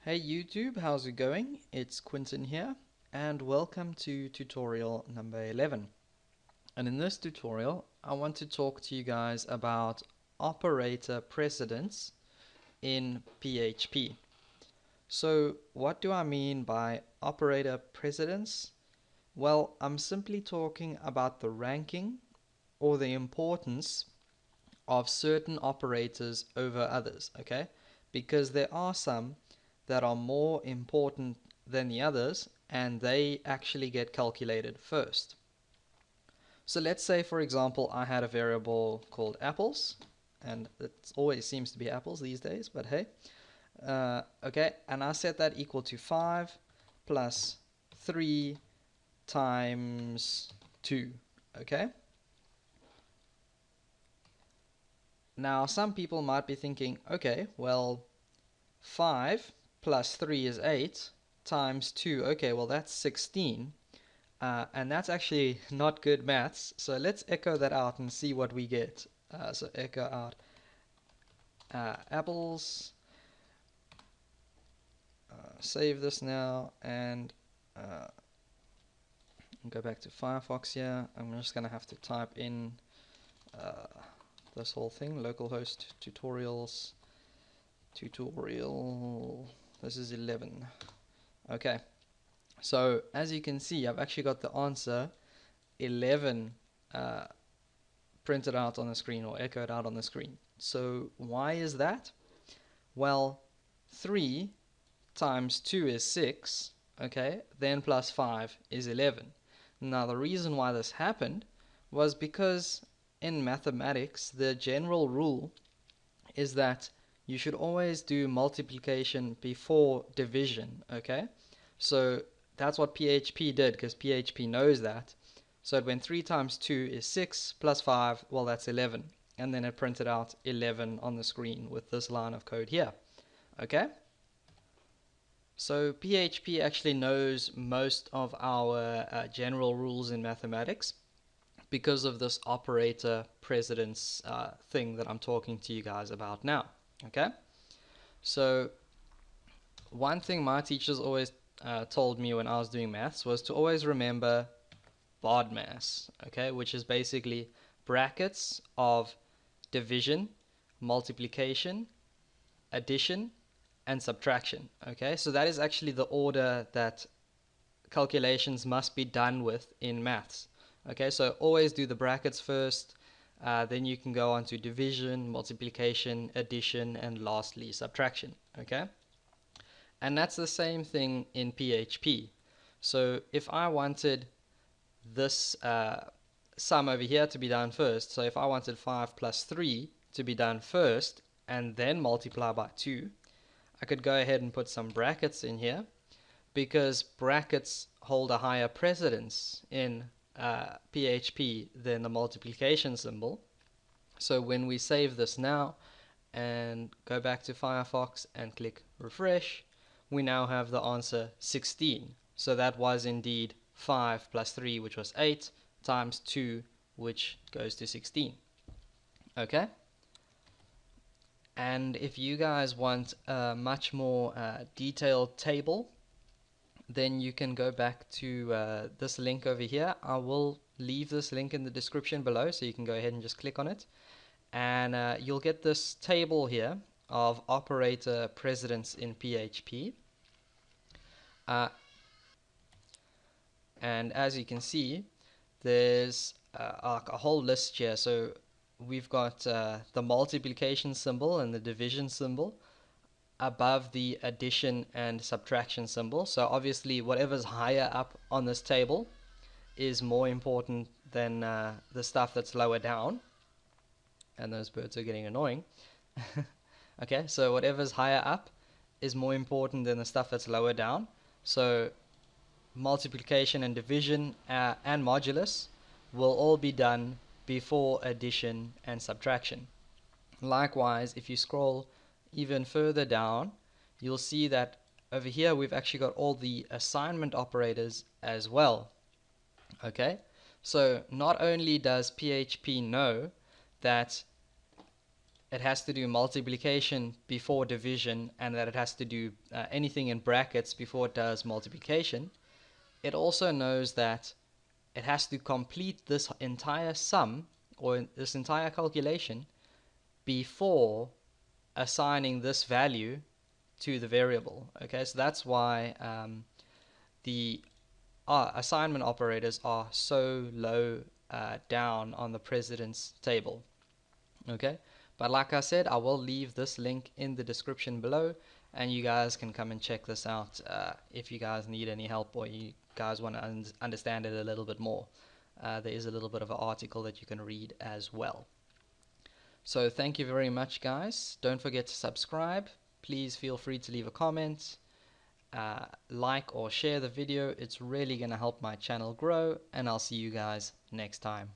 Hey YouTube, how's it going? It's Quinton here, and welcome to tutorial number 11. And in this tutorial, I want to talk to you guys about operator precedence in PHP. So, what do I mean by operator precedence? Well, I'm simply talking about the ranking or the importance of certain operators over others, okay? Because there are some that are more important than the others, and they actually get calculated first. So let's say, for example, I had a variable called apples, and it always seems to be apples these days, but hey. Okay, and I set that equal to 5 plus 3 times 2, okay? Now, some people might be thinking, okay, well, 5 plus 3 is 8 times 2, okay, well, that's 16. And that's actually not good maths, so let's echo that out and see what we get. So echo out apples, save this now, and go back to Firefox here. I'm just going to have to type in this whole thing, localhost tutorials, tutorial, this is 11. Okay, so as you can see, I've actually got the answer 11 printed out on the screen or echoed out on the screen. So why is that? Well, 3 times 2 is 6, okay, then plus 5 is 11. Now the reason why this happened was because in mathematics the general rule is that you should always do multiplication before division, okay? So that's what PHP did, because PHP knows that. So it went 3 times 2 is 6 plus 5, well, that's 11. And then it printed out 11 on the screen with this line of code here. Okay? So PHP actually knows most of our general rules in mathematics because of this operator precedence thing that I'm talking to you guys about now. Okay? So one thing my teachers always told me when I was doing maths was to always remember BODMAS, okay, which is basically brackets of division, multiplication, addition, and subtraction, okay? So that is actually the order that calculations must be done with in maths, okay? So always do the brackets first, then you can go on to division, multiplication, addition, and lastly subtraction, okay? And that's the same thing in PHP. So if I wanted this sum over here to be done first, so if I wanted 5 plus 3 to be done first and then multiply by 2, I could go ahead and put some brackets in here because brackets hold a higher precedence in PHP than the multiplication symbol. So when we save this now and go back to Firefox and click refresh, we now have the answer 16. So that was indeed 5 plus 3, which was 8, times 2, which goes to 16. Okay? And if you guys want a much more detailed table, then you can go back to this link over here. I will leave this link in the description below, so you can go ahead and just click on it. And you'll get this table here of operator precedence in PHP. And as you can see, there's a whole list here. So we've got the multiplication symbol and the division symbol above the addition and subtraction symbol. So obviously whatever's higher up on this table is more important than the stuff that's lower down. And those birds are getting annoying. Okay, so whatever's higher up is more important than the stuff that's lower down. So multiplication and division and modulus will all be done before addition and subtraction. Likewise, if you scroll even further down, you'll see that over here we've actually got all the assignment operators as well. Okay, so not only does PHP know that it has to do multiplication before division, and that it has to do anything in brackets before it does multiplication, it also knows that it has to complete this entire sum or this entire calculation before assigning this value to the variable. Okay, so that's why the assignment operators are so low down on the precedence table. Okay, but like I said, I will leave this link in the description below, and you guys can come and check this out if you guys need any help or you guys want to understand it a little bit more. There is a little bit of an article that you can read as well. So thank you very much, guys. Don't forget to subscribe. Please feel free to leave a comment, like or share the video. It's really going to help my channel grow, and I'll see you guys next time.